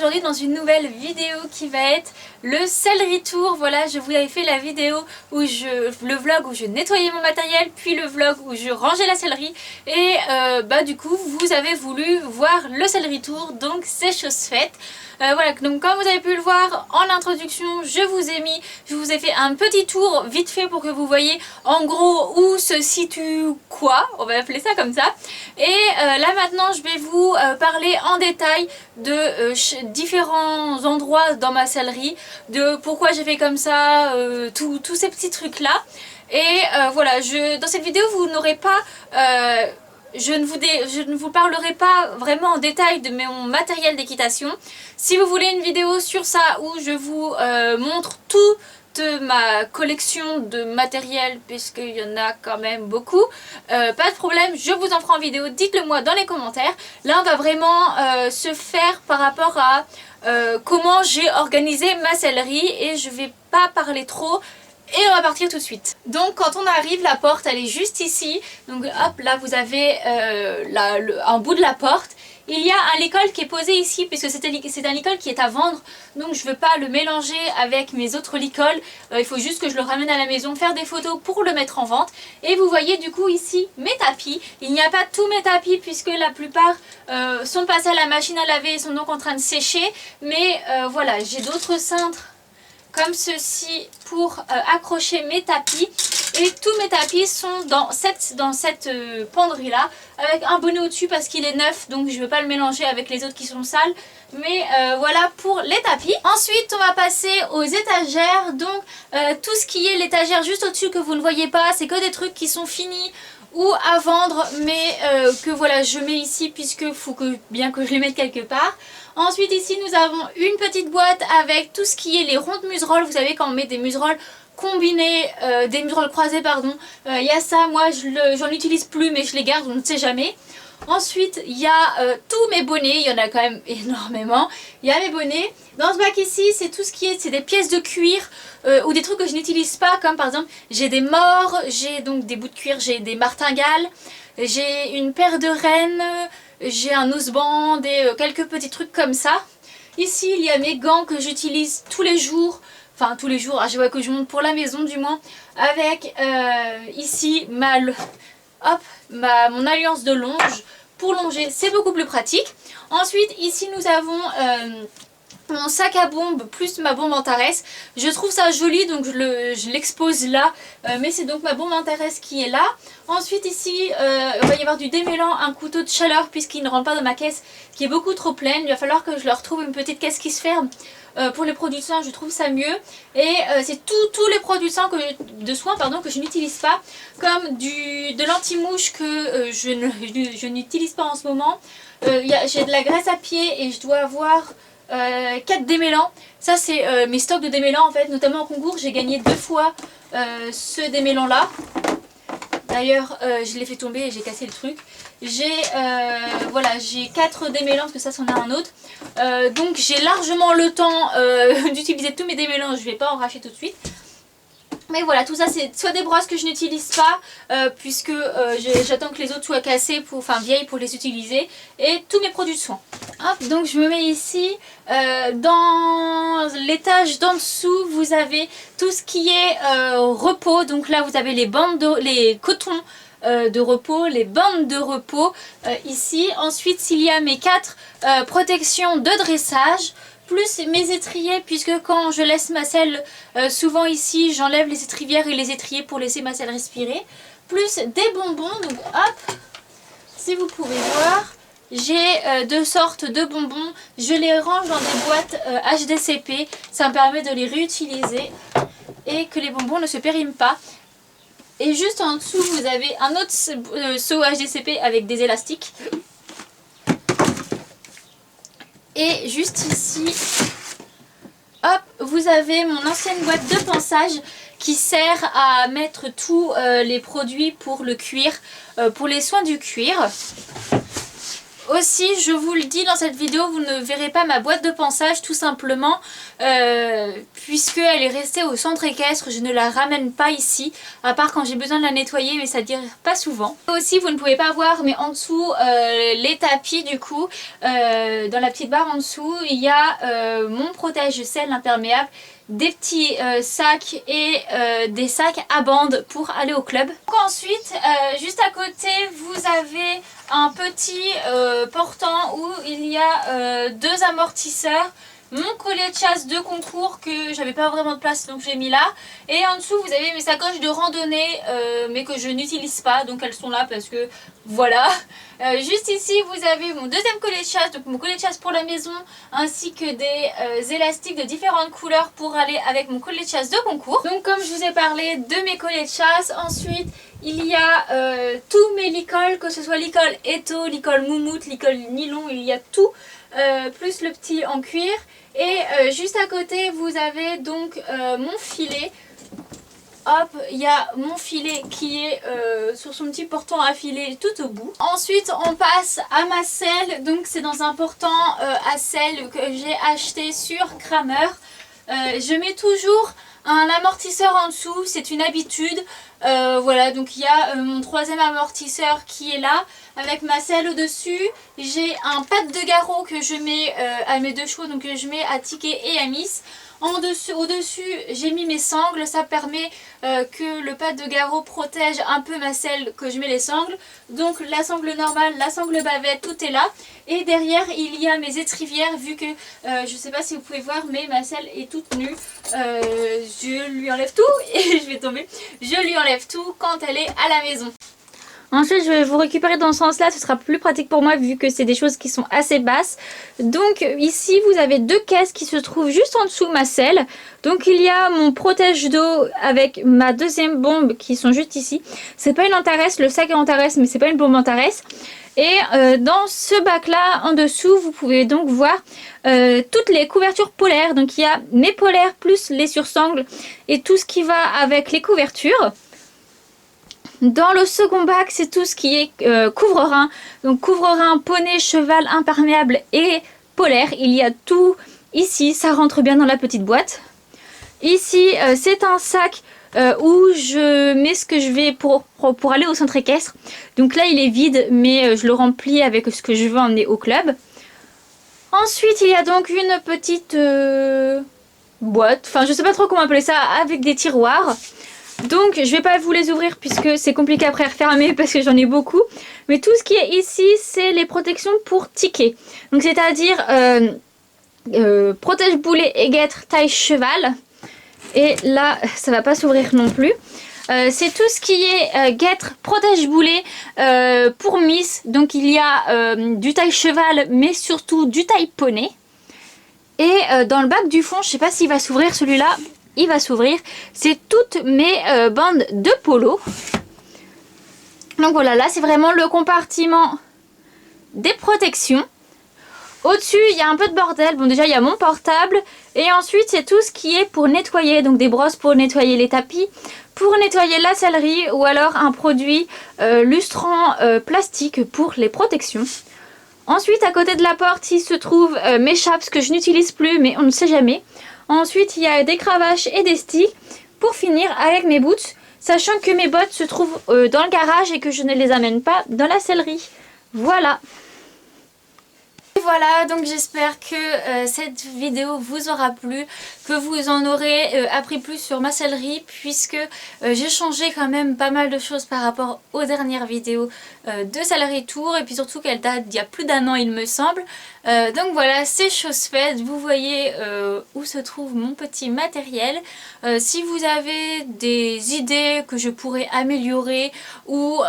aujourd'hui dans une nouvelle vidéo qui va être le céleri tour. Voilà, je vous avais fait la vidéo où le vlog où je nettoyais mon matériel, puis le vlog où je rangeais la céleri. Et du coup vous avez voulu voir le céleri tour, donc c'est chose faite. Voilà, donc comme vous avez pu le voir en introduction, je vous ai fait un petit tour vite fait pour que vous voyez en gros où se situe quoi, on va appeler ça comme ça. Et là maintenant je vais vous parler en détail de différents endroits dans ma céleri, de pourquoi j'ai fait comme ça, tous ces petits trucs là. Et voilà, dans cette vidéo vous n'aurez pas... je ne vous parlerai pas vraiment en détail de mon matériel d'équitation. Si vous voulez une vidéo sur ça où je vous montre toute ma collection de matériel, puisqu'il y en a quand même beaucoup, pas de problème, je vous en ferai en vidéo, dites-le moi dans les commentaires. Là on va vraiment se faire par rapport à comment j'ai organisé ma céleri et je vais pas parler trop. Et on va partir tout de suite. Donc quand on arrive, la porte elle est juste ici. Donc hop, là vous avez un bout de la porte. Il y a un licol qui est posé ici puisque c'est un licol qui est à vendre. Donc je ne veux pas le mélanger avec mes autres licols. Il faut juste que je le ramène à la maison, faire des photos pour le mettre en vente. Et vous voyez du coup ici mes tapis. Il n'y a pas tous mes tapis puisque la plupart sont passés à la machine à laver et sont donc en train de sécher. Mais voilà, j'ai d'autres cintres comme ceci pour accrocher mes tapis, et tous mes tapis sont dans cette penderie là avec un bonnet au dessus parce qu'il est neuf, donc je ne veux pas le mélanger avec les autres qui sont sales. Mais voilà pour les tapis. Ensuite on va passer aux étagères. Donc tout ce qui est l'étagère juste au dessus que vous ne voyez pas, c'est que des trucs qui sont finis ou à vendre, mais que voilà je mets ici puisque faut bien que je les mette quelque part. Ensuite ici nous avons une petite boîte avec tout ce qui est les ronds de museroles. Vous savez quand on met des museroles combinés, des museroles croisées pardon, il y a ça, moi j'en utilise plus mais je les garde, on ne sait jamais. Ensuite il y a tous mes bonnets, il y en a quand même énormément. Il y a mes bonnets. Dans ce bac ici c'est tout ce qui est, c'est des pièces de cuir ou des trucs que je n'utilise pas, comme par exemple j'ai des mors, j'ai donc des bouts de cuir, j'ai des martingales, j'ai une paire de rennes, j'ai un noseband et quelques petits trucs comme ça. Ici il y a mes gants que j'utilise tous les jours. Enfin tous les jours, je vois que je monte pour la maison du moins. Avec ici mon alliance de longe. Pour longer c'est beaucoup plus pratique. Ensuite ici nous avons mon sac à bombe plus ma bombe Antares. Je trouve ça joli donc je l'expose là, mais c'est donc ma bombe Antares qui est là. Ensuite ici il va y avoir du démêlant, un couteau de chaleur puisqu'il ne rentre pas dans ma caisse qui est beaucoup trop pleine. Il va falloir que je leur trouve une petite caisse qui se ferme. Pour les produits de soins je trouve ça mieux. Et c'est tous les produits de soins que je n'utilise pas, comme de l'anti-mouche que je n'utilise pas en ce moment. J'ai de la graisse à pied et je dois avoir 4 démêlants. Ça c'est mes stocks de démêlants en fait, notamment en concours j'ai gagné 2 fois ce démêlant là. D'ailleurs je l'ai fait tomber et j'ai cassé le truc. J'ai 4 démêlants parce que ça c'en a un autre. Donc j'ai largement le temps d'utiliser tous mes démêlants, je ne vais pas en racheter tout de suite. Mais voilà, tout ça c'est soit des brosses que je n'utilise pas puisque j'attends que les autres soient cassées, vieilles pour les utiliser, et tous mes produits de soins. Hop, donc je me mets ici, dans l'étage d'en dessous vous avez tout ce qui est repos. Donc là vous avez les cotons de repos, les bandes de repos ici. Ensuite il y a mes 4 protections de dressage, plus mes étriers, puisque quand je laisse ma selle, souvent ici j'enlève les étrivières et les étriers pour laisser ma selle respirer. Plus des bonbons, donc hop, si vous pouvez voir, j'ai 2 sortes de bonbons. Je les range dans des boîtes HDCP, ça me permet de les réutiliser et que les bonbons ne se périment pas. Et juste en dessous vous avez un autre seau HDCP avec des élastiques. Et juste ici, hop, vous avez mon ancienne boîte de pansage qui sert à mettre tous les produits pour le cuir, pour les soins du cuir. Aussi, je vous le dis dans cette vidéo, vous ne verrez pas ma boîte de pansage tout simplement puisqu'elle est restée au centre équestre. Je ne la ramène pas ici, à part quand j'ai besoin de la nettoyer, mais ça ne dure pas souvent. Aussi, vous ne pouvez pas voir, mais en dessous, les tapis du coup, dans la petite barre en dessous, il y a mon protège-selle imperméable, des petits sacs et des sacs à bande pour aller au club. Donc ensuite, juste à côté, vous avez un petit portant où il y a deux amortisseurs, mon collet de chasse de concours que j'avais pas vraiment de place donc j'ai mis là, et en dessous vous avez mes sacoches de randonnée mais que je n'utilise pas, donc elles sont là parce que voilà. Juste ici vous avez mon deuxième collet de chasse, donc mon collet de chasse pour la maison, ainsi que des élastiques de différentes couleurs pour aller avec mon collet de chasse de concours. Donc comme je vous ai parlé de mes collets de chasse, ensuite il y a tous mes licols, que ce soit licol étau, licol moumoute, licol nylon, il y a tout, plus le petit en cuir. Et juste à côté vous avez donc mon filet. Hop, il y a mon filet qui est sur son petit portant à filet tout au bout. Ensuite on passe à ma selle, donc c'est dans un portant à selle que j'ai acheté sur Kramer. Je mets toujours un amortisseur en dessous, c'est une habitude. Voilà, donc il y a mon troisième amortisseur qui est là avec ma selle au dessus. J'ai un pad de garrot que je mets à mes deux chevaux, donc que je mets à Ticket et à Miss. Au-dessus, j'ai mis mes sangles, ça permet que le pad de garrot protège un peu ma selle que je mets les sangles. Donc la sangle normale, la sangle bavette, tout est là. Et derrière, il y a mes étrivières, vu que, je ne sais pas si vous pouvez voir, mais ma selle est toute nue. Je lui enlève tout et je vais tomber. Je lui enlève tout quand elle est à la maison. Ensuite, je vais vous récupérer dans ce sens-là, ce sera plus pratique pour moi vu que c'est des choses qui sont assez basses. Donc ici, vous avez deux caisses qui se trouvent juste en dessous ma selle. Donc il y a mon protège d'eau avec ma deuxième bombe qui sont juste ici. C'est pas une Antares, le sac est Antares, mais c'est pas une bombe Antares. Et dans ce bac-là, en dessous, vous pouvez donc voir toutes les couvertures polaires. Donc il y a mes polaires plus les sursangles et tout ce qui va avec les couvertures. Dans le second bac, c'est tout ce qui est couvre-rein. Donc couvre-rein, poney, cheval, imperméable et polaire. Il y a tout ici, ça rentre bien dans la petite boîte. Ici, c'est un sac où je mets ce que je vais pour aller au centre équestre. Donc là, il est vide, mais je le remplis avec ce que je veux emmener au club. Ensuite, il y a donc une petite boîte, enfin je sais pas trop comment appeler ça, avec des tiroirs. Donc je vais pas vous les ouvrir puisque c'est compliqué après à refermer parce que j'en ai beaucoup. Mais tout ce qui est ici, c'est les protections pour Ticket. Donc c'est-à-dire protège boulet et guêtre taille cheval. Et là, ça va pas s'ouvrir non plus. C'est tout ce qui est guêtre protège boulet pour Miss. Donc il y a du taille cheval mais surtout du taille poney. Et dans le bac du fond, je sais pas s'il va s'ouvrir celui-là. Il va s'ouvrir. C'est toutes mes bandes de polo. Donc voilà, là c'est vraiment le compartiment des protections. Au-dessus, il y a un peu de bordel. Bon, déjà, il y a mon portable. Et ensuite, c'est tout ce qui est pour nettoyer. Donc des brosses pour nettoyer les tapis, pour nettoyer la sellerie ou alors un produit lustrant plastique pour les protections. Ensuite, à côté de la porte, il se trouve mes chaps que je n'utilise plus, mais on ne sait jamais. Ensuite, il y a des cravaches et des sticks. Pour finir, avec mes boots, sachant que mes bottes se trouvent dans le garage et que je ne les amène pas dans la sellerie. Voilà. Et voilà, donc j'espère que cette vidéo vous aura plu, que vous en aurez appris plus sur ma sellerie, puisque j'ai changé quand même pas mal de choses par rapport aux dernières vidéos de Sellerie Tour, et puis surtout qu'elle date d'il y a plus d'un an il me semble. Donc voilà, c'est chose faite, vous voyez où se trouve mon petit matériel. Si vous avez des idées que je pourrais améliorer ou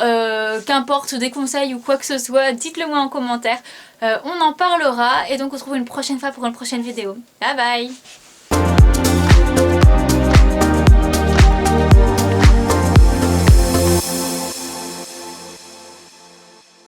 qu'importe des conseils ou quoi que ce soit, dites-le moi en commentaire. On en parlera et donc on se retrouve une prochaine fois pour une prochaine vidéo. Bye bye!